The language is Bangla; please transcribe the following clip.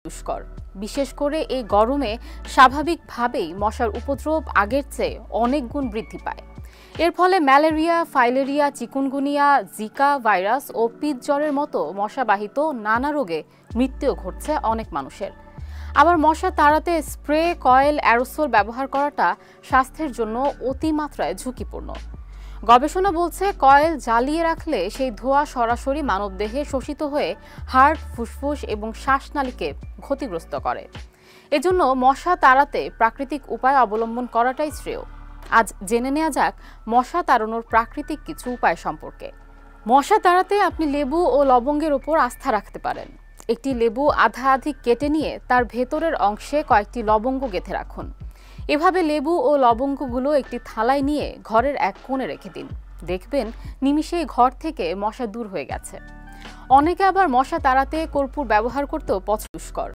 দুষ্কর। বিশেষ করে এই গরমে স্বাভাবিকভাবেই মশার উপদ্রব আগের চেয়ে অনেক গুণ বৃদ্ধি পায়। এর ফলে malaria, filaria, chikungunya, Zika virus ও পিত জ্বরের মতো মশাবাহিত নানা রোগে মৃত্যুও ঘটছে অনেক মানুষের। আবার মশা তাড়াতে স্প্রে, কয়েল, অ্যারোসোল ব্যবহার করাটা স্বাস্থ্যের জন্য অতিমাত্রায় ঝুঁকিপূর্ণ। গবেষণা বলছে, কয়েল জ্বালিয়ে রাখলে সেই ধোঁয়া সরাসরি মানবদেহে শোষিত হয়ে হার্ট, ফুসফুস এবং শ্বাসনালীকে ক্ষতিগ্রস্ত করে। এজন্য মশা তাড়াতে প্রাকৃতিক উপায় অবলম্বন করাটাই শ্রেয়। আজ জেনে নেওয়া যাক মশা তাড়ানোর প্রাকৃতিক কিছু উপায় সম্পর্কে। মশা তাড়াতে আপনি লেবু ও লবঙ্গের উপর আস্থা রাখতে পারেন। একটি লেবু আধা আধি কেটে নিয়ে তার ভেতরের অংশে কয়েকটি লবঙ্গ গেঁথে রাখুন। এভাবে লেবু ও লবঙ্গগুলো একটি থালায় নিয়ে ঘরের এক কোণে রেখে দিন। দেখবেন নিমিষেই ঘর থেকে মশা দূর হয়ে গেছে। অনেকে আবার মশা তাড়াতে কর্পূর ব্যবহার করতেও পছন্দ করেন।